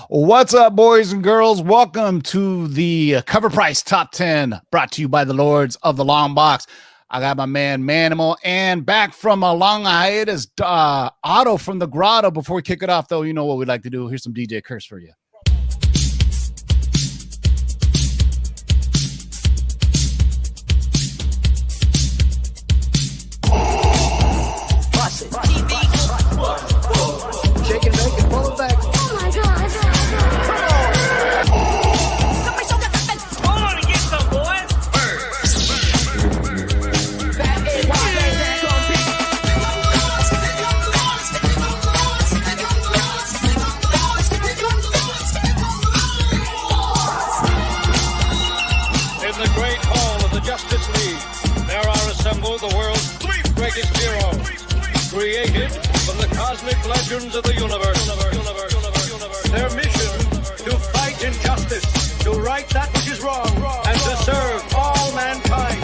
What's up, boys and girls? Welcome to the Cover Price Top 10, brought to you by the Lords of the Long Box. I got my man Manimal, and back from a long hiatus, Otto from the Grotto. Before we kick it off, though, you know what we like to do. Here's some DJ Curse for you. Shake and make it, pull it back. Oh my God. Hold on and get some, boys. That is why they gonna be. In the great hall of the Justice League, there are assembled the world's three greatest heroes, created from the cosmic legends of the universe. Their mission, to fight injustice, to right that which is wrong, and to serve all mankind.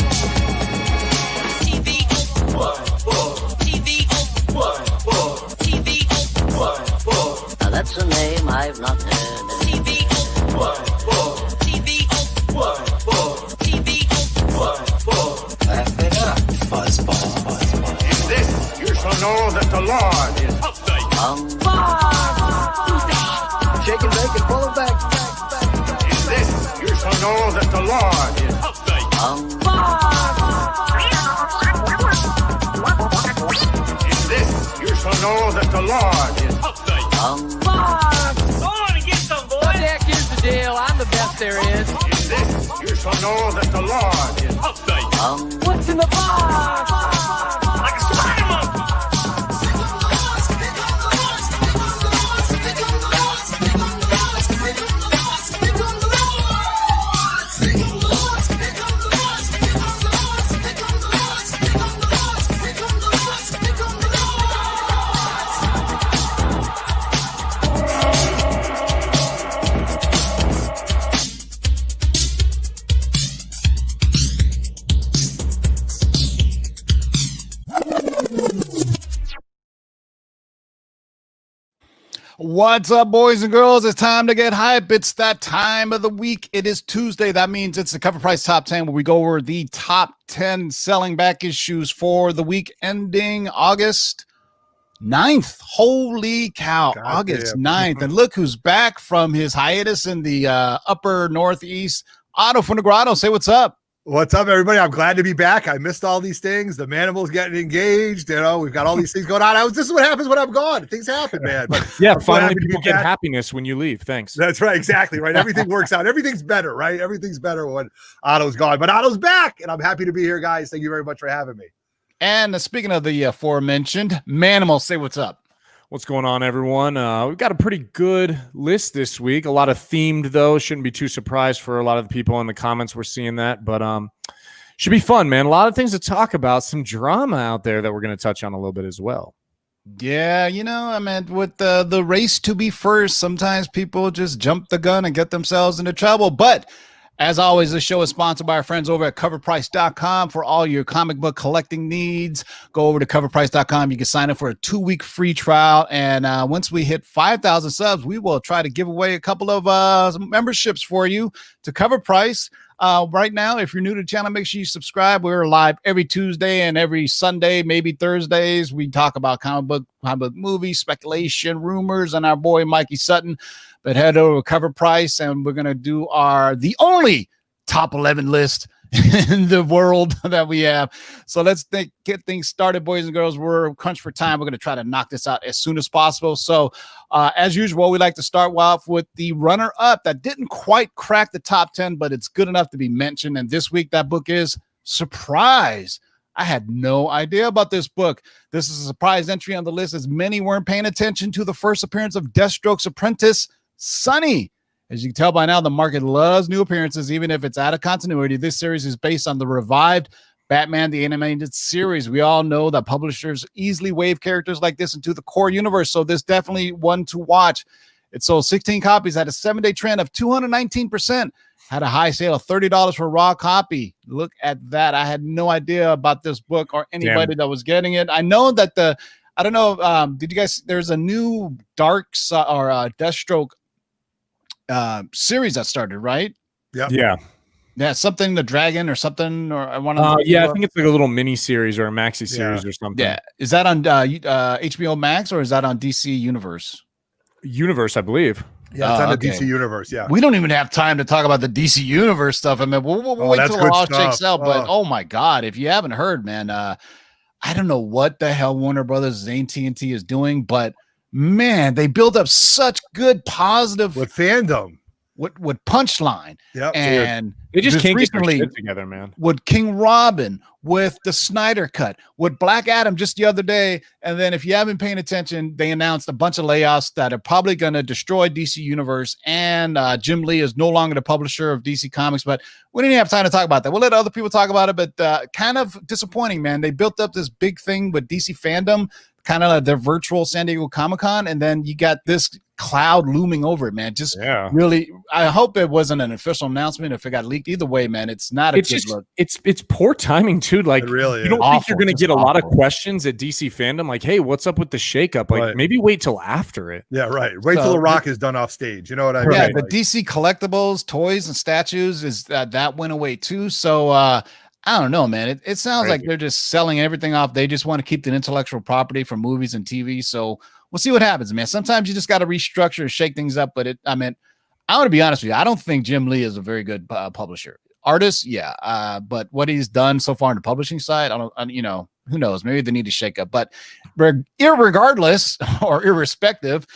Now that's a name I've not heard. Laugh it up, fuzzball. In this, you shall know that the Lord is update. Shake and make it, pull it back. In this, you shall know that the Lord is update. In this, you shall know that the Lord is update. Hold on and get some, boys. Jack, here's the deal. I'm the best there is. In this, you shall know that the Lord is update. What's in the box? Like a spider monkey. What's up, boys and girls? It's time to get hype. It's that time of the week. It is Tuesday. That means it's the Cover Price Top 10, where we go over the top 10 selling back issues for the week ending August 9th. Holy cow, God August damn. 9th. And look who's back from his hiatus in the upper Northeast. Otto from the Grotto. Say what's up. What's up, everybody? I'm glad to be back. I missed all these things. The Manimal's getting engaged. You know, we've got all these things going on. This is what happens when I'm gone. Things happen, man. But Yeah, I'm so finally happy to be people get back. happiness when you leave. Thanks. That's right. Exactly. Right. Everything works out. Everything's better, right? Everything's better when Otto's gone. But Otto's back, and I'm happy to be here, guys. Thank you very much for having me. And speaking of the aforementioned, Manimal, say what's up. What's going on, everyone? We've got a pretty good list this week. A lot of themed, though. Shouldn't be too surprised for a lot of the people in the comments. We're seeing that, but should be fun, man. A lot of things to talk about. Some drama out there that we're going to touch on a little bit as well. Yeah, you know, I mean, with the race to be first, sometimes people just jump the gun and get themselves into trouble. But as always, this show is sponsored by our friends over at CovrPrice.com for all your comic book collecting needs. Go over to CovrPrice.com. You can sign up for a 2-week free trial. And once we hit 5,000 subs, we will try to give away a couple of memberships for you to Cover Price. Right now, if you're new to the channel, make sure you subscribe. We're live every Tuesday and every Sunday, maybe Thursdays. We talk about comic book movies, speculation, rumors, and our boy Mikey Sutton. But head over to Cover Price, and we're gonna do the only top 11 list in the world that we have. So let's get things started, boys and girls. We're crunched for time. We're going to try to knock this out as soon as possible. So as usual, we like to start off with the runner-up that didn't quite crack the top 10, but it's good enough to be mentioned. And this week, that book is Surprise. I had no idea about this book. This is a surprise entry on the list, as many weren't paying attention to the first appearance of Deathstroke's apprentice, Sonny. As you can tell by now, the market loves new appearances, even if it's out of continuity. This series is based on the revived Batman the Animated Series. We all know that publishers easily wave characters like this into the core universe, so this definitely one to watch. It sold 16 copies, had a 7-day trend of 219%, had a high sale of $30 for a raw copy. Look at that. I had no idea about this book or anybody that was getting it. I know that I don't know, did you guys, there's a new Deathstroke series that started, right? Yep. Yeah. Yeah, something the dragon or something, or I want to. Yeah, I think it's like a little mini series or a maxi series or something. Yeah, is that on HBO Max or is that on DC Universe? Universe, I believe. Yeah, it's on the okay. DC Universe. Yeah. We don't even have time to talk about the DC Universe stuff. I mean, we'll wait that's till it good all stuff. shakes out. But oh my god, if you haven't heard, man, I don't know what the hell Warner Brothers AT&T is doing, but man, they build up such good positive With fandom. with punchline. Yep. And They just can't get their recently shit together, man. with King Robin, with the Snyder Cut, with Black Adam just the other day. And then if you haven't been paying attention, they announced a bunch of layoffs that are probably going to destroy DC Universe. And Jim Lee is no longer the publisher of DC Comics, but we didn't have time to talk about that. We'll let other people talk about it, but kind of disappointing, man. They built up this big thing with DC fandom, kind of like their virtual San Diego Comic-Con, and then you got this cloud looming over it, man. Just really, I hope it wasn't an official announcement if it got leaked. Either way, man, it's not a good look. It's poor timing too. Like, It really you don't is. think you're going to Just get a lot of awful. questions at DC fandom? Like, hey, what's up with the shakeup? Like, Right. maybe wait till after it. Yeah, right. Wait till So- The Rock is done off stage. You know what I mean? Yeah, Right. the DC collectibles, toys, and statues is that went away too. So I don't know, man. It sounds like they're just selling everything off. They just want to keep the intellectual property for movies and TV. So we'll see what happens, man. Sometimes you just got to restructure and shake things up. But I want to be honest with you. I don't think Jim Lee is a very good publisher. Artist, yeah. But what he's done so far on the publishing side, who knows? Maybe they need to shake up. But irregardless or irrespective,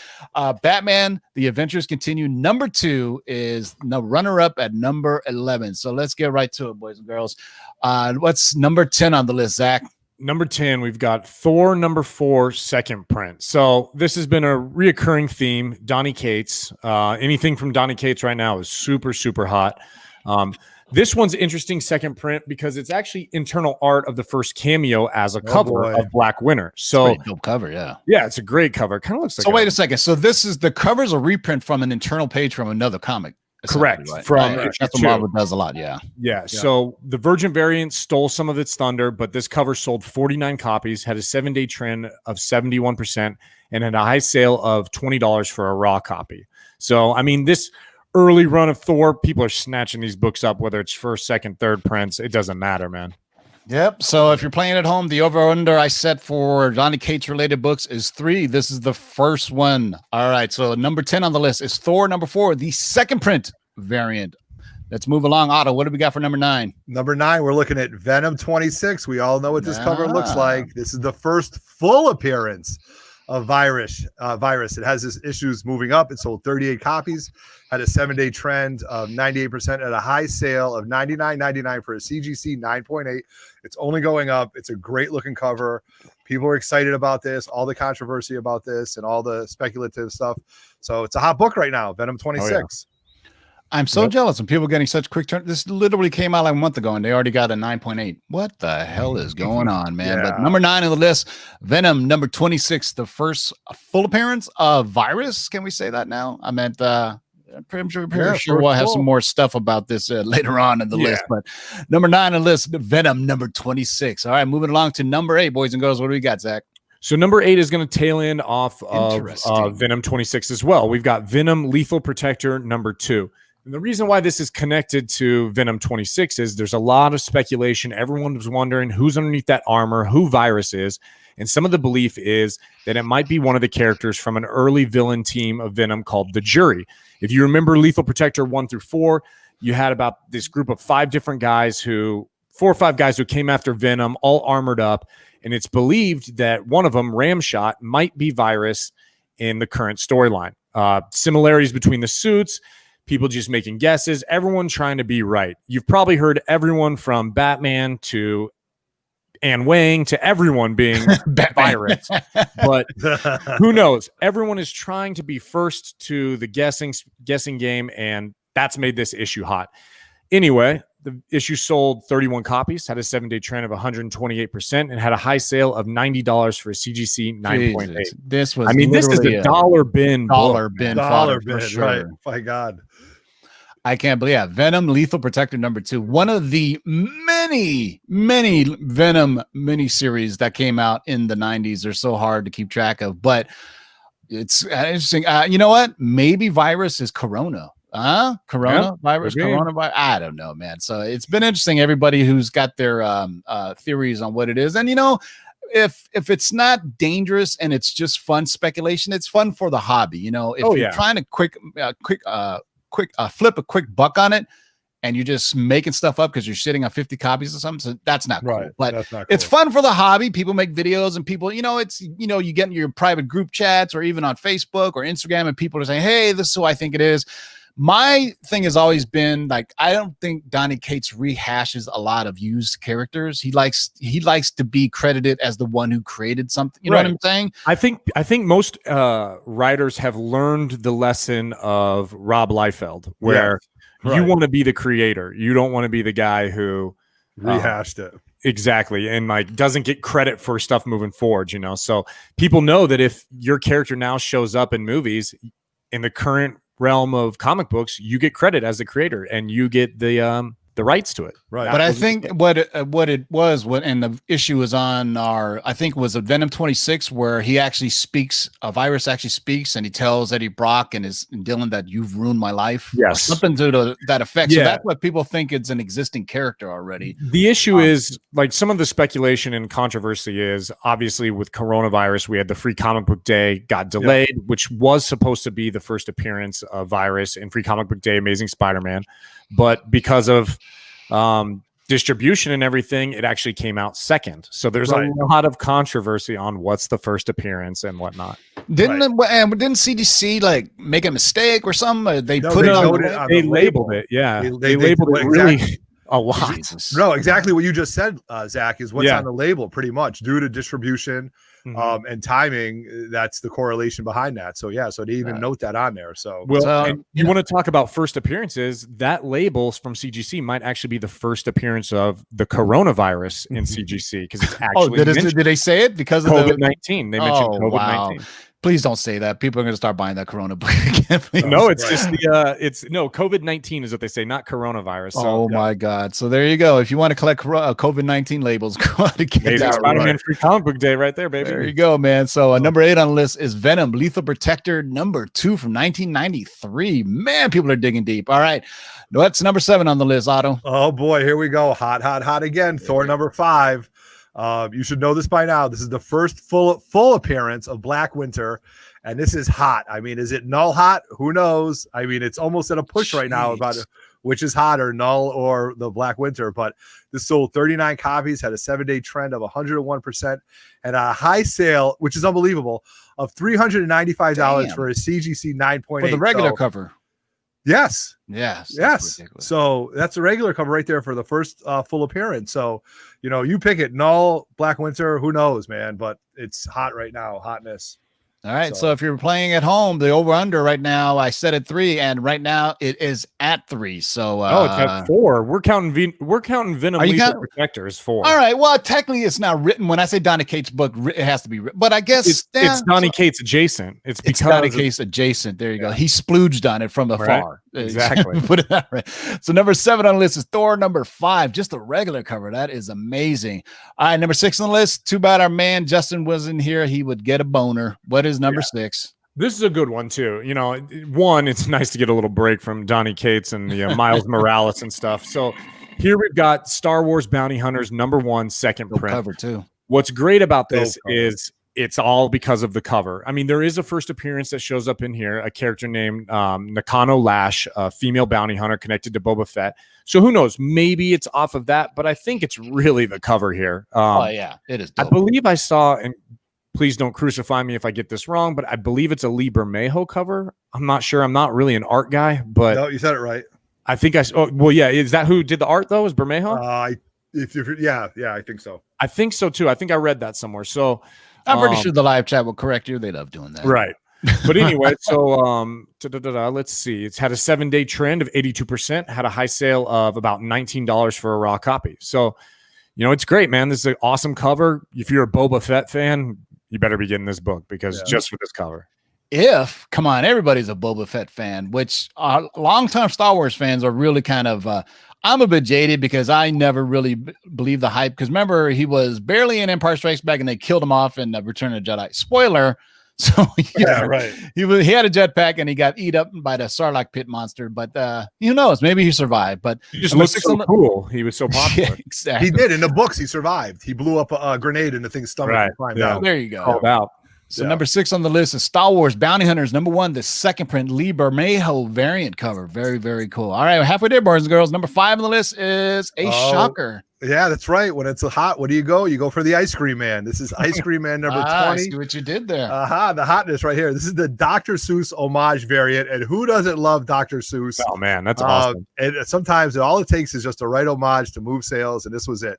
Batman: The Adventures Continue #2 is the runner-up at number 11. So let's get right to it, boys and girls. What's number 10 on the list, Zach? Number 10, we've got Thor #4 second print. So this has been a reoccurring theme. Donny Cates. Anything from Donny Cates right now is super, super hot. This one's interesting second print because it's actually internal art of the first cameo as a cover of Black Winter. So Dope cover, yeah. yeah, it's a great cover. It kind of looks like So wait a second. So this is the cover's a reprint from an internal page from another comic. Correct. Right? From Right. issue That's what 2. Marvel does a lot, yeah. Yeah. So the Virgin variant stole some of its thunder, but this cover sold 49 copies, had a 7-day trend of 71%, and had a high sale of $20 for a raw copy. So, I mean, this early run of Thor, people are snatching these books up, whether it's first, second, third prints. It doesn't matter, man. Yep. So if you're playing at home, the over-under I set for Donny Cates related books is 3. This is the first one. All right. So number 10 on the list is Thor #4, the second print variant. Let's move along. Otto, what do we got for number 9? Number 9, we're looking at Venom 26. We all know what this cover looks Yeah. like. This is the first full appearance of Virus. It has its issues moving up. It sold 38 copies, had a 7-day trend of 98%, at a high sale of $99.99 for a CGC 9.8. It's only going up. It's a great looking cover. People are excited about this, all the controversy about this and all the speculative stuff. So it's a hot book right now, Venom 26. I'm so jealous of people getting such quick turn. This literally came out like a month ago and they already got a 9.8. What the hell is going on, man? But number 9 on the list, Venom number 26, the first full appearance of Virus. Can we say that now? I meant I'm pretty sure we'll have some more stuff about this later on in the list. But number 9 on the list, Venom number 26. All right, moving along to number 8, boys and girls. What do we got, Zach? So number 8 is going to tail end off of Venom 26 as well. We've got Venom Lethal Protector number 2. And the reason why this is connected to Venom 26 is there's a lot of speculation. Everyone was wondering who's underneath that armor, who Virus is. And some of the belief is that it might be one of the characters from an early villain team of Venom called the Jury. If you remember Lethal Protector 1 through 4, you had about this group of 4 or 5 guys who came after Venom, all armored up. And it's believed that one of them, Ramshot, might be Virus in the current storyline. Similarities between the suits, people just making guesses, everyone trying to be right. You've probably heard everyone from Batman to Anne Wang to everyone being Virus. But who knows? Everyone is trying to be first to the guessing game, and that's made this issue hot. Anyway, the issue sold 31 copies, had a 7-day trend of 128%, and had a high sale of $90 for a CGC 9.8. This was, this is a dollar bin, dollar bin, Sure. Right? My God, I can't believe it. Venom Lethal Protector number 2, one of the many Venom miniseries that came out in the 90s. They're so hard to keep track of, but it's interesting. You know what? Maybe Virus is Corona. Coronavirus, could be. coronavirus. I don't know, man. So it's been interesting. Everybody who's got their theories on what it is, and if it's not dangerous and it's just fun speculation, it's fun for the hobby. If you're trying to quick flip a quick buck on it, and you're just making stuff up because you're sitting on 50 copies or something, so that's not cool. But That's not it's cool. fun for the hobby. People make videos, and people, it's you get in your private group chats or even on Facebook or Instagram, and people are saying, "Hey, this is who I think it is." My thing has always been like, I don't think Donny Cates rehashes a lot of used characters. He likes to be credited as the one who created something. You know what I'm saying? I think most writers have learned the lesson of Rob Liefeld, where you want to be the creator. You don't want to be the guy who rehashed it. Exactly. And like doesn't get credit for stuff moving forward, So people know that if your character now shows up in movies in the current realm of comic books, you get credit as the creator and you get the rights to it. Right. But I think what it was, and the issue was on I think it was a Venom 26, where he actually speaks, a virus actually speaks, and he tells Eddie Brock and Dylan that you've ruined my life. Yes. Or something to that effect. So that's what people think it's an existing character already. The issue is like some of the speculation and controversy is obviously with coronavirus, we had the Free Comic Book Day got delayed, which was supposed to be the first appearance of virus in Free Comic Book Day, Amazing Spider-Man. But because of distribution and everything, it actually came out second. So there's a lot of controversy on what's the first appearance and whatnot. Didn't CDC like make a mistake or something? They put it on. They labeled it. Yeah, they labeled it really a lot. Jesus. No, exactly what you just said, Zach, is what's on the label pretty much due to distribution and timing. That's the correlation behind that. So so they even note that on there. So and you want to talk about first appearances, that labels from CGC might actually be the first appearance of the coronavirus in CGC because it's actually did they say it because of COVID-19? They mentioned COVID-19. Wow. Please don't say that. People are going to start buying that Corona book again. No, it's just COVID-19 is what they say, not coronavirus. So, my God. So there you go. If you want to collect COVID-19 labels, go out and get that. Spider-Man Free Comic Book Day right there, baby. There you go, man. So number 8 on the list is Venom, Lethal Protector, number 2 from 1993. Man, people are digging deep. All right. What's number 7 on the list, Otto? Oh, boy. Here we go. Hot again. Thor number 5. You should know this by now. This is the first full appearance of Black Winter, and this is hot. I mean, is it Null hot? Who knows? I mean, it's almost at a push right now about which is hotter, Null or the Black Winter. But this sold 39 copies, had a 7-day trend of 101%, and a high sale, which is unbelievable, of $395 for a CGC 9.8 for the regular cover. Yes. Ridiculous. So that's a regular cover right there for the first full appearance. So, you pick it. Null, Black Winter, who knows, man? But it's hot right now. Hotness. All right. So if you're playing at home, the over under right now, I set at 3, and right now it is at 3. So it's at 4. We're counting Venom Lethal Protector as 4. All right. Well, technically it's not written. When I say Donny Cates book, it has to be written. But I guess it's Donny Cates adjacent. It's because Donny Cates adjacent. There you go. He splooged on it from afar. Exactly. Put it that right. So number 7 on the list is Thor number 5. Just a regular cover. That is amazing. All right. Number 6 on the list. Too bad our man Justin wasn't here. He would get a boner. What is number 6? This is a good one too. One, it's nice to get a little break from Donny Cates and the Miles Morales and stuff. So here we've got Star Wars Bounty Hunters number 1, second print. Cover too. What's great about this is it's all because of the cover. I mean, there is a first appearance that shows up in here, a character named Nakano Lash, a female bounty hunter connected to Boba Fett. So who knows? Maybe it's off of that, but I think it's really the cover here. It is dope. I believe I saw, and please don't crucify me if I get this wrong, but I believe it's a Lee Bermejo cover. I'm not sure. I'm not really an art guy, but no, you said it right. I think is that who did the art though? Is Bermejo? I think so. I think so too. I think I read that somewhere. So I'm pretty sure the live chat will correct you. They love doing that. Right. But anyway, so let's see. It's had a 7-day trend of 82%, had a high sale of about $19 for a raw copy. So, it's great, man. This is an awesome cover. If you're a Boba Fett fan, you better be getting this book because just for this cover. Come on, everybody's a Boba Fett fan, which long-time Star Wars fans are really kind of, I'm a bit jaded because I never really believed the hype. Because remember, he was barely in Empire Strikes Back and they killed him off in Return of the Jedi. Spoiler, So Yeah, right. he had a jetpack and he got eat up by the Sarlacc pit monster. But who knows? Maybe he survived. But He just number looked six so on the- cool. He was so popular. Yeah, exactly. He did in the books. He survived. He blew up a grenade in the thing's stomach. Right. To find Yeah. out. There you go. Called out. So Yeah. number 6 on the list is Star Wars Bounty Hunters. Number 1, the second print Lee Bermejo variant cover. Very, very cool. All right, we're halfway there, boys and girls. Number 5 on the list is a shocker. Yeah, that's right. When it's hot, what do you go? You go for the Ice Cream Man. This is Ice Cream Man number I 20. see what you did there. The hotness right here. This is the Dr. Seuss homage variant. And who doesn't love Dr. Seuss? Oh man, that's awesome. And sometimes all it takes is just a right homage to move sales. And this was it.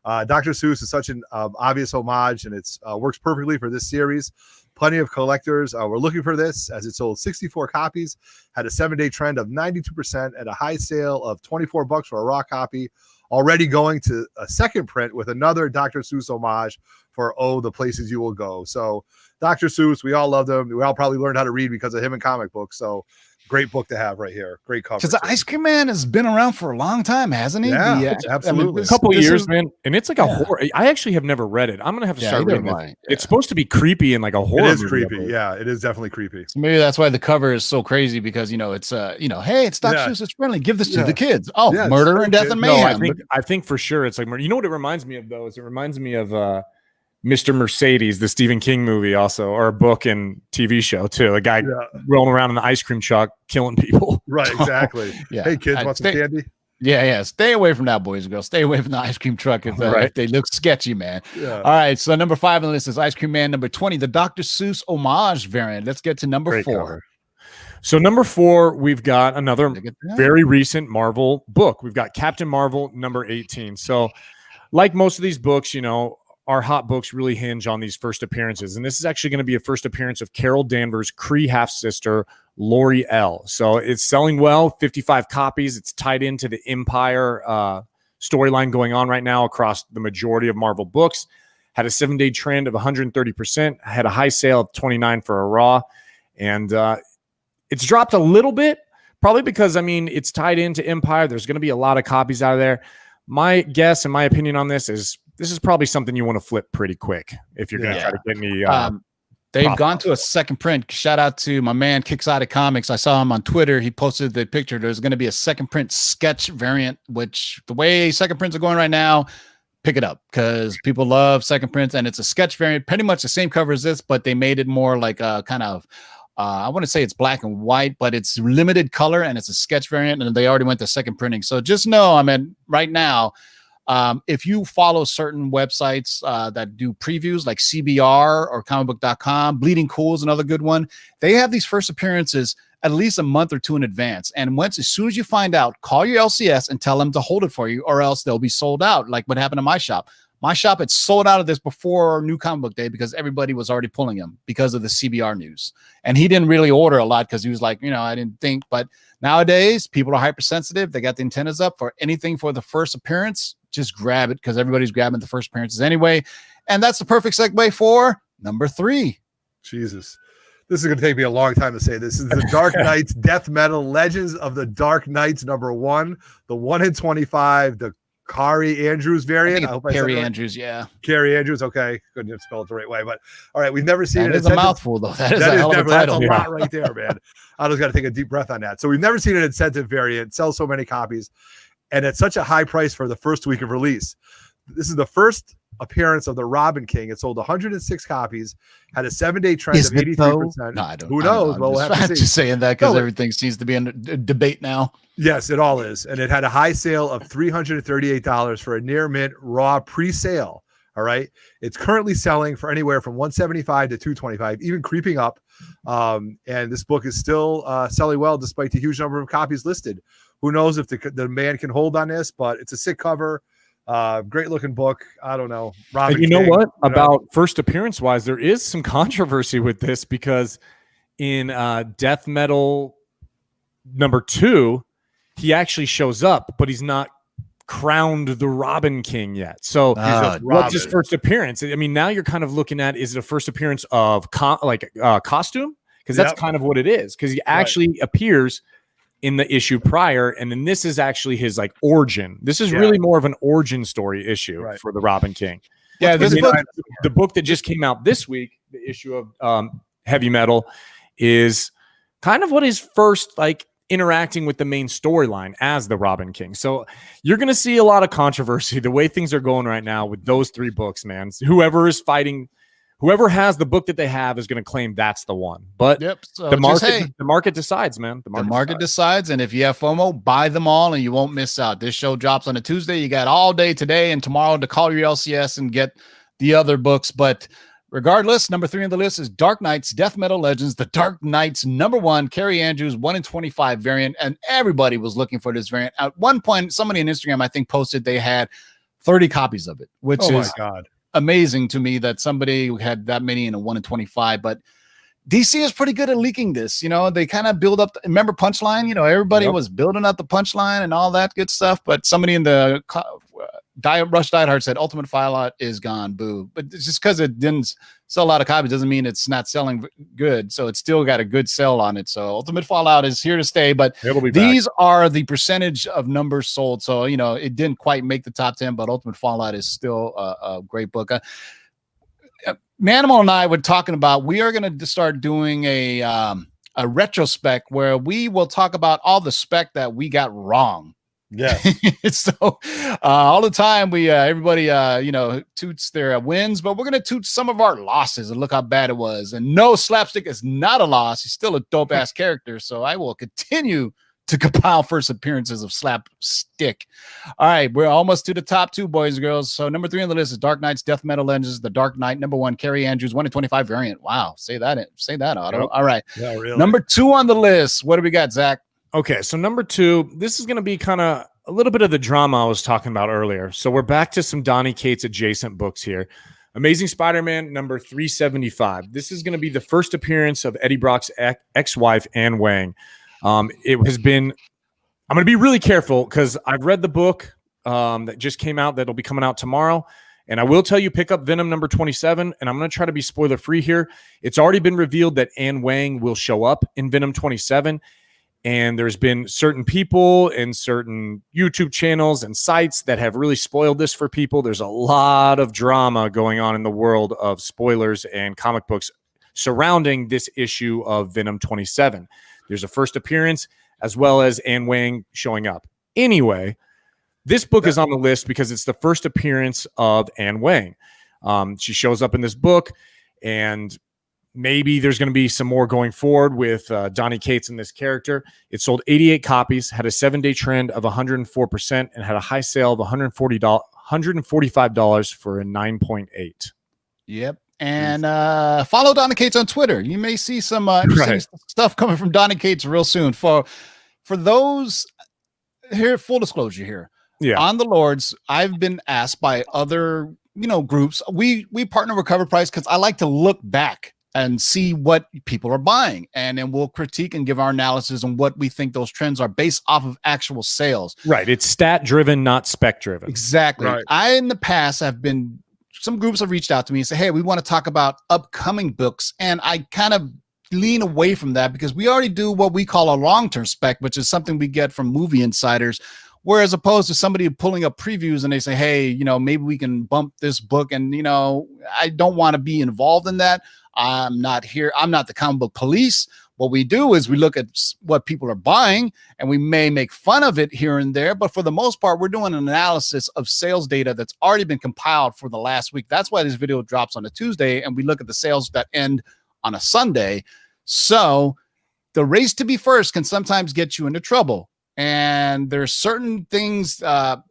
Dr. Seuss is such an obvious homage, and it's works perfectly for this series. Plenty of collectors were looking for this, as it sold 64 copies, had a 7-day trend of 92%, at a high sale of $24 for a raw copy. Already going to a second print with another Dr. Seuss homage for the Places You Will Go. So Dr. Seuss, we all loved him. We all probably learned how to read because of him in comic books. So great book to have right here. Great cover. Because the Ice Cream Man has been around for a long time, hasn't he? Yeah, absolutely. A couple this years, is- man, and it's like a horror. I actually have never read it. I'm gonna have to start either reading have it. I. It's supposed to be creepy and like a horror. It is movie, I creepy. believe. Yeah, it is definitely creepy. So maybe that's why the cover is so crazy, because it's hey, it's Dr. Yeah. Seuss, it's friendly. Give this to Yeah. the kids. Oh, Yeah, it's murder for and the death kids. and No, mayhem. I think for sure it's like murder. You know what it reminds me of though? Is it reminds me of Mr. Mercedes, the Stephen King movie, also, or a book and TV show too. A guy Yeah, rolling around in the ice cream truck killing people. right, exactly. Yeah. Hey, kids, I'd want some stay- candy? Yeah. Stay away from that, boys and girls. Stay away from the ice cream truck if Right. they look sketchy, man. Yeah. All right, so number 5 on the list is Ice Cream Man. Number 20, the Dr. Seuss homage variant. Let's get to number Great 4. cover. So number 4, we've got another Look at that. very recent Marvel book. We've got Captain Marvel number 18. So like most of these books, our hot books really hinge on these first appearances. And this is actually going to be a first appearance of Carol Danvers' Kree half-sister, Lori L. So it's selling well, 55 copies. It's tied into the Empire storyline going on right now across the majority of Marvel books. Had a 7-day trend of 130%, had a high sale of 29 for a raw. And it's dropped a little bit, probably because, it's tied into Empire. There's going to be a lot of copies out of there. My guess and my opinion on this is probably something you want to flip pretty quick if you're going to try to get any. They've profit. gone to a second print. Shout out to my man Kickstarter Comics. I saw him on Twitter. He posted the picture. There's going to be a second print sketch variant, which the way second prints are going right now, pick it up because people love second prints, and it's a sketch variant, pretty much the same cover as this, but they made it more like a kind of I want to say it's black and white, but it's limited color and it's a sketch variant, and they already went to second printing. So just know, right now, if you follow certain websites that do previews like CBR or comicbook.com, Bleeding Cool is another good one. They have these first appearances at least a month or two in advance. And as soon as you find out, call your LCS and tell them to hold it for you, or else they'll be sold out. Like what happened to my shop. My shop had sold out of this before New Comic Book Day because everybody was already pulling them because of the CBR news. And he didn't really order a lot because he was like, I didn't think. But nowadays, people are hypersensitive. They got the antennas up for anything for the first appearance. Just grab it because everybody's grabbing the first appearances anyway. And that's the perfect segue for number 3. Jesus. This is going to take me a long time to say. This is the Dark Knights Death Metal Legends of the Dark Knights number 1, the 1 in 25, the Carrie Andrews variant. I hope I said Carrie it right. Andrews, yeah. Carrie Andrews, okay. Couldn't have spelled it the right way, but all right. We've never seen That it. is a mouthful, though. That is a hell of a title. That's a lot right there, man. I just got to take a deep breath on that. So we've never seen an incentive variant sell so many copies, and at such a high price for the first week of release. This is the first appearance of the Robin King. It sold 106 copies, had a 7-day trend of 83%. No, I don't. Who knows? Well, we'll have to I'm see. just saying that because No, everything seems to be in debate now. Yes, it all is. And it had a high sale of $338 for a near mint raw pre-sale. All right. It's currently selling for anywhere from $175 to $225, even creeping up. And this book is still selling well despite the huge number of copies listed. Who knows if the man can hold on this, but it's a sick cover. Great looking book. I don't know. Robin And you know King, what? About first appearance wise, there is some controversy with this because in Death Metal number 2, he actually shows up, but he's not crowned the Robin King yet. So what's his first appearance? Now you're kind of looking at, is it a first appearance of costume? Because that's kind of what it is. Because he actually appears in the issue prior, and then this is actually his origin. This is really more of an origin story issue for the Robin King. Yeah, The book that just came out this week, the issue of heavy metal is kind of what his first like interacting with the main storyline as the Robin King. So you're going to see a lot of controversy the way things are going right now with those 3 books, man. Whoever is fighting, whoever has the book that they have is going to claim that's the one. But So the market decides, man. The market decides. And if you have FOMO, buy them all and you won't miss out. This show drops on a Tuesday. You got all day today and tomorrow to call your LCS and get the other books. But regardless, number 3 on the list is Dark Knights, Death Metal Legends, the Dark Knights #1, Carrie Andrews, 1 in 25 variant. And everybody was looking for this variant. At one point, somebody on Instagram, I think, posted they had 30 copies of it, which Oh my is God. amazing to me that somebody had that many in a 1 in 25. But DC is pretty good at leaking this. They kind of build up. Remember Punchline? Everybody was building up the Punchline and all that good stuff. But somebody in the Rush Diet Hard said Ultimate Fallout is gone. Boo. But it's just because it didn't sell a lot of copies doesn't mean it's not selling good. So it's still got a good sell on it. So Ultimate Fallout is here to stay. But these are the percentage of numbers sold. So, it didn't quite make the top 10, but Ultimate Fallout is still a great book. Manimal and I were talking about we are going to start doing a retrospect where we will talk about all the spec that we got wrong. Yeah. So all the time everybody toots their wins, but we're gonna toot some of our losses and look how bad it was. And no, Slapstick is not a loss. He's still a dope ass character. So I will continue to compile first appearances of Slapstick. All right, we're almost to the top 2, boys and girls. So number 3 on the list is Dark Knights, Death Metal Legends, the Dark Knight #1, Carrie Andrews, 1 in 25 variant. Wow, say that, Otto. Yep. All right, yeah, really. Number 2 on the list. What do we got, Zach? Okay, so number 2, this is going to be kind of a little bit of the drama I was talking about earlier. So we're back to some Donny Cates adjacent books here. Amazing Spider-Man number 375. This is going to be the first appearance of Eddie Brock's ex-wife, Anne Wang. It has been, I'm going to be really careful because I've read the book that just came out that'll be coming out tomorrow. And I will tell you, pick up Venom number 27, and I'm going to try to be spoiler-free here. It's already been revealed that Anne Wang will show up in Venom 27. And there's been certain people and certain YouTube channels and sites that have really spoiled this for people. There's a lot of drama going on in the world of spoilers and comic books surrounding this issue of Venom 27. There's a first appearance as well as Anne Wang showing up. Anyway, this book is on the list because it's the first appearance of Anne Wang. She shows up in this book, and maybe there's going to be some more going forward with Donny Cates and this character. It sold 88 copies, had a 7-day trend of 104%, and had a high sale of $145 for a 9.8. Yep. And follow Donny Cates on Twitter. You may see some interesting stuff coming from Donny Cates real soon. For those here, full disclosure here. Yeah. On the Lords, I've been asked by other groups. We partner with CovrPrice because I like to look back and see what people are buying. And then we'll critique and give our analysis on what we think those trends are based off of actual sales. Right. It's stat driven, not spec driven. Exactly. Right. I, in the past, some groups have reached out to me and say, hey, we want to talk about upcoming books. And I kind of lean away from that because we already do what we call a long-term spec, which is something we get from movie insiders. Whereas opposed to somebody pulling up previews and they say, hey, maybe we can bump this book. And, I don't want to be involved in that. I'm not here. I'm not the comic book police. What we do is we look at what people are buying and we may make fun of it here and there. But for the most part, we're doing an analysis of sales data that's already been compiled for the last week. That's why this video drops on a Tuesday. And we look at the sales that end on a Sunday. So the race to be first can sometimes get you into trouble. And there's certain things,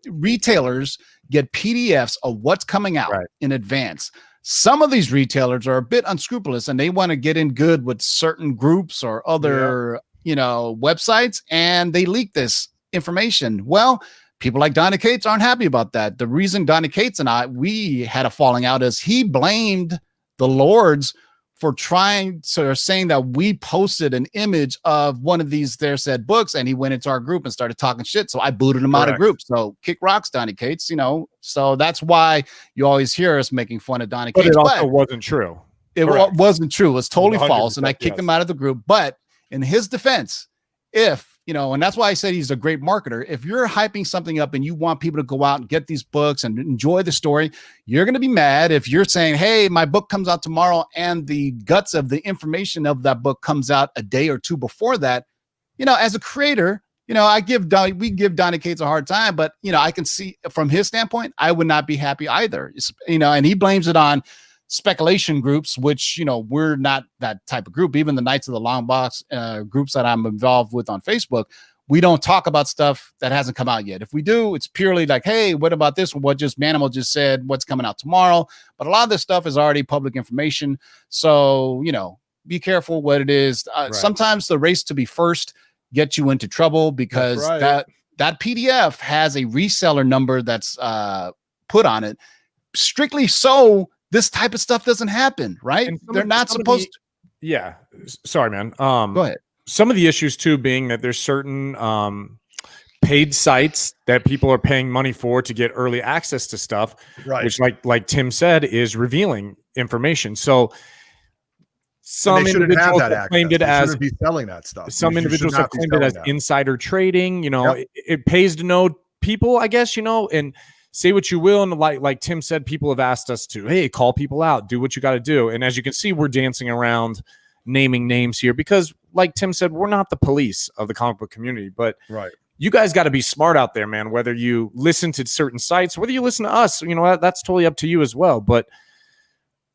retailers get PDFs of what's coming out in advance. Some of these retailers are a bit unscrupulous and they want to get in good with certain groups or other, websites, and they leak this information. Well, people like Donny Cates aren't happy about that. The reason Donny Cates and we had a falling out is he blamed the Lords for saying that we posted an image of one of these said books, and he went into our group and started talking shit. So I booted him out of group. So kick rocks, Donny Cates, so that's why you always hear us making fun of Donny Cates. But it also wasn't true. It wasn't true. It was totally false. And I kicked him out of the group. But in his defense, if and that's why I said he's a great marketer. If you're hyping something up and you want people to go out and get these books and enjoy the story, you're going to be mad if you're saying, hey, my book comes out tomorrow and the guts of the information of that book comes out a day or two before that. As a creator, we give Donny Cates a hard time, but I can see from his standpoint, I would not be happy either. And he blames it on speculation groups, which we're not that type of group. Even the Knights of the Long Box groups that I'm involved with on Facebook, we don't talk about stuff that hasn't come out yet. If we do, it's purely like, hey, what about this? What just Manimal just said, what's coming out tomorrow? But a lot of this stuff is already public information. So be careful what it is. Right. Sometimes the race to be first gets you into trouble because that PDF has a reseller number that's put on it. Strictly so, this type of stuff doesn't happen, right? They're not supposed to. Yeah. Sorry, man. Go ahead. Some of the issues too being that there's certain paid sites that people are paying money for to get early access to stuff, right? Which, like Tim said, is revealing information. So some individuals have claimed it as be selling that stuff. Some individuals have claimed it as insider trading. It pays to know people, I guess. And say what you will, and like Tim said, people have asked us to, hey, call people out, do what you got to do. And as you can see, we're dancing around naming names here because, like Tim said, we're not the police of the comic book community. But you guys got to be smart out there, man. Whether you listen to certain sites, whether you listen to us, that's totally up to you as well. But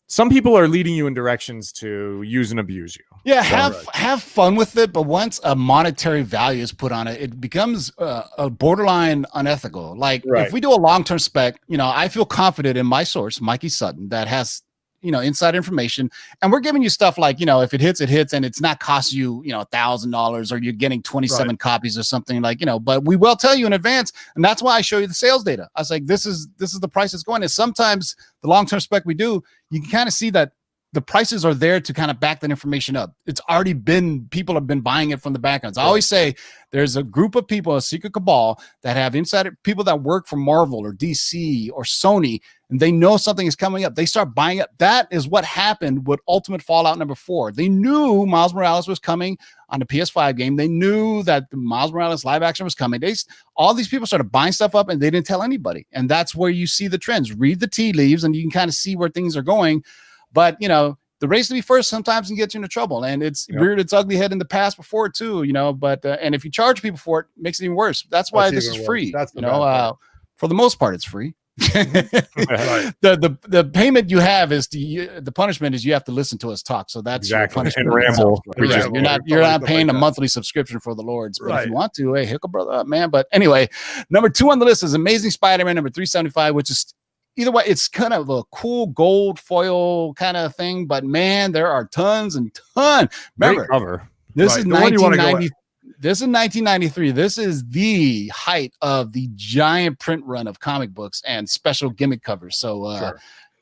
some people are leading you in directions to use and abuse you. Yeah, have fun with it, but once a monetary value is put on it, it becomes a borderline unethical. Like if we do a long-term spec, I feel confident in my source, Mikey Sutton, that has inside information, and we're giving you stuff like if it hits, and it's not cost you $1,000 or you're getting 27 copies or something like But we will tell you in advance, and that's why I show you the sales data. I was like, this is the price it's going. And sometimes the long-term spec we do, you can kind of see that the prices are there to kind of back that information up. It's already been, people have been buying it from the backgrounds. I always say there's a group of people, a secret cabal, that have insider people that work for Marvel or DC or Sony, and they know something is coming up. They start buying it. That is what happened with Ultimate Fallout #4. They knew Miles Morales was coming on the PS5 game. They knew that the Miles Morales live action was coming. All these people started buying stuff up and they didn't tell anybody. And that's where you see the trends. Read the tea leaves and you can kind of see where things are going. But, the race to be first sometimes can get you into trouble, and it's reared its ugly head in the past before too, but and if you charge people for it, it makes it even worse. That's why this is free. That's for the most part, it's free. The payment you have is the punishment is you have to listen to us talk. So that's exactly punishment and ramble. You're not paying a monthly subscription for the Lords, but if you want to, hey, hook a brother up, man. But anyway, number 2 on the list is Amazing Spider-Man number 375, which is either way, it's kind of a cool gold foil kind of thing, but man, there are tons and tons. Remember, cover. This is 1990. This is 1993. This is the height of the giant print run of comic books and special gimmick covers. So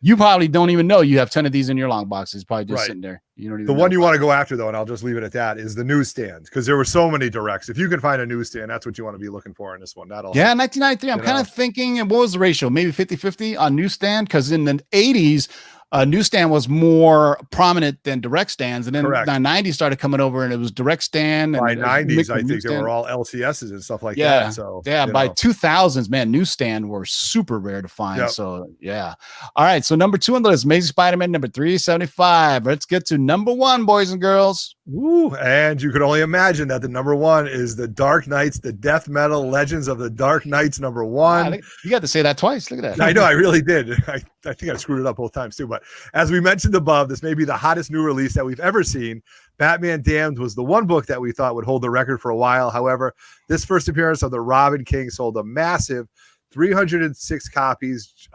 you probably don't even know you have 10 of these in your long boxes, probably just sitting there. You don't even the one you want to go after, though, and I'll just leave it at that, is the newsstand, because there were so many directs. If you can find a newsstand, that's what you want to be looking for in this one. 1993. I'm kind of thinking, what was the ratio? Maybe 50-50 on newsstand, because in the 80s, newsstand was more prominent than direct stands, and then the 90s started coming over, and it was direct stand. By 90s, I think they were all LCSs and stuff like that. So by 2000s, man, newsstand were super rare to find. So all right. So number 2 on the list, Amazing Spider-Man number 375. Let's get to number 1, boys and girls. Woo! And you could only imagine that the number 1 is the Dark Knights, the death metal Legends of the Dark Knights number 1. You got to say that twice. Look at that. I know, I really did. I think I screwed it up both times too. But as we mentioned above, this may be the hottest new release that we've ever seen. Batman Damned was the one book that we thought would hold the record for a while. However, this first appearance of the Robin King sold a massive 306 copies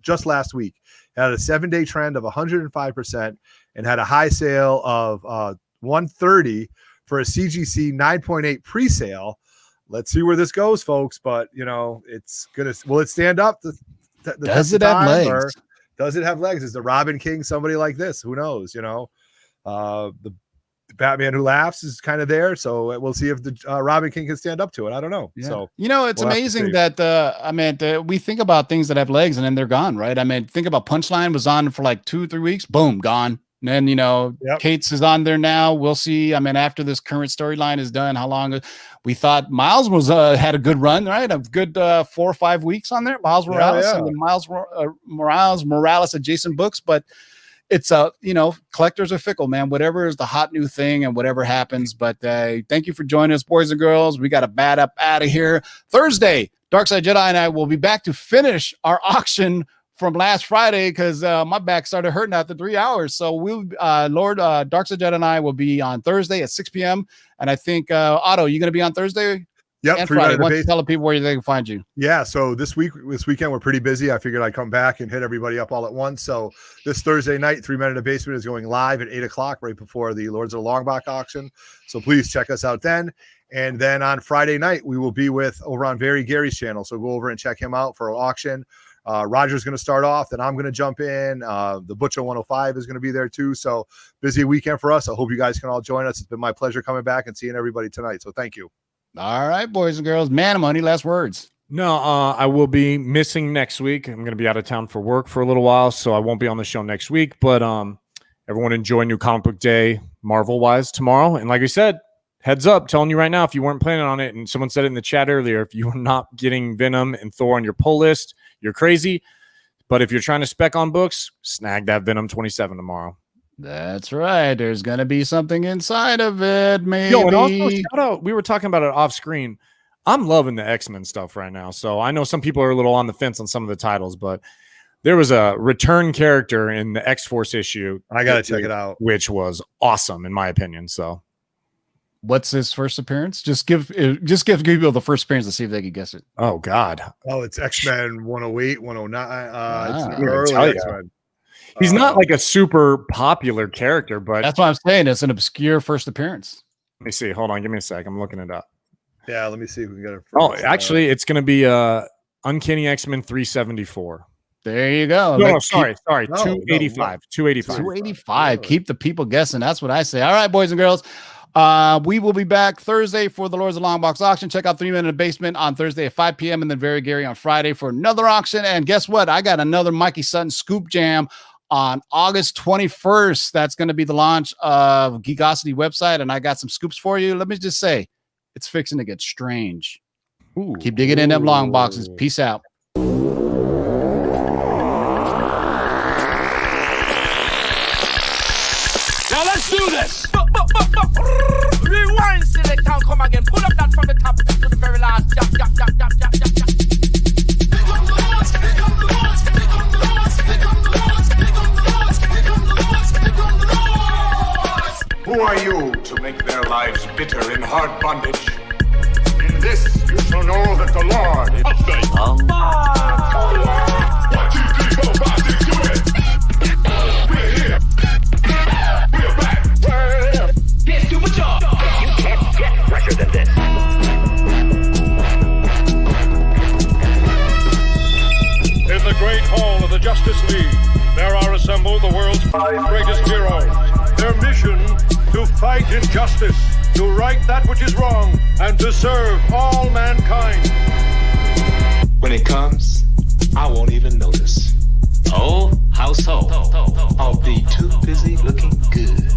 just last week. It had a 7-day trend of 105% and had a high sale of 130 for a CGC 9.8 pre-sale. Let's see where this goes, folks. But it's gonna. Will it stand up? Does it have legs? Does it have legs? Is the Robin King somebody like this? Who knows? The Batman Who Laughs is kind of there, so we'll see if the Robin King can stand up to it. I don't know. So it's amazing that we think about things that have legs and then they're gone, right? I mean, think about Punchline was on for like 2-3 weeks, boom, gone. And then, Yep. Kate's is on there now. We'll see. I mean, after this current storyline is done, how long we thought Miles was had a good run, right? A good 4 or 5 weeks on there. Miles Morales and then Morales adjacent books. But it's collectors are fickle, man. Whatever is the hot new thing and whatever happens. But thank you for joining us, boys and girls. We got to bat up out of here. Thursday, Darkside Jedi and I will be back to finish our auction from last Friday because my back started hurting after 3 hours. So we'll Darkside Jedi and I will be on Thursday at 6 p.m. And I think Otto, you're going to be on Thursday. Yep. And Friday. Why don't you tell people where they can find you? Yeah. So this weekend, we're pretty busy. I figured I'd come back and hit everybody up all at once. So this Thursday night, 3 Men in the Basement is going live at 8:00 right before the Lords of the Longbox auction. So please check us out then. And then on Friday night, we will be over on Very Gary's channel. So go over and check him out for an auction. Roger's going to start off, then I'm going to jump in. The Butcher 105 is going to be there too. So busy weekend for us. I hope you guys can all join us. It's been my pleasure coming back and seeing everybody tonight. So thank you. All right, boys and girls. Man, any last words? No, I will be missing next week. I'm going to be out of town for work for a little while, so I won't be on the show next week. But everyone enjoy New Comic Book Day Marvel-wise tomorrow. And like I said, heads up, telling you right now, if you weren't planning on it, and someone said it in the chat earlier, if you are not getting Venom and Thor on your pull list, you're crazy. But if you're trying to spec on books, snag that Venom 27 tomorrow. That's right. There's going to be something inside of it, maybe. Yo, and also, shout out, we were talking about it off screen. I'm loving the X-Men stuff right now. So I know some people are a little on the fence on some of the titles, but there was a return character in the X-Force issue. I got to check it out. Which was awesome, in my opinion. So what's his first appearance? Just give people the first appearance to see if they can guess it. Oh, God. Oh, it's X-Men 108, 109. It's an I'm early gonna tell X-Men. He's not like a super popular character, but that's what I'm saying. It's an obscure first appearance. Let me see. Hold on. Give me a sec. I'm looking it up. Yeah, let me see if we can get it. Oh, actually, it's going to be Uncanny X-Men 374. There you go. No, sorry. 285. 285. 285. Keep the people guessing. That's what I say. All right, boys and girls. We will be back Thursday for the Lords of the Longbox auction. Check out 3 Men in the Basement on Thursday at 5 p.m. and then Very Gary on Friday for another auction. And guess what? I got another Mikey Sutton Scoop Jam on August 21st. That's going to be the launch of Geekosity website, and I got some scoops for you. Let me just say, it's fixing to get strange. Ooh. Keep digging in them long boxes. Peace out. Now let's do this. Rewind, select and come again. Pull up that from the top to the very last. Jump. Who are you to make their lives bitter in hard bondage? In this you shall know that the Lord is Oh. 1, 2, 3, 4, 5, 6, do it! We're here! We're back! We're here! Here's to a job. You can't get fresher than this. In the great hall of the Justice League, there are assembled the world's 5 greatest heroes. Their mission, to fight injustice, to right that which is wrong, and to serve all mankind. When it comes, I won't even notice. Oh, how so? I'll be too busy looking good.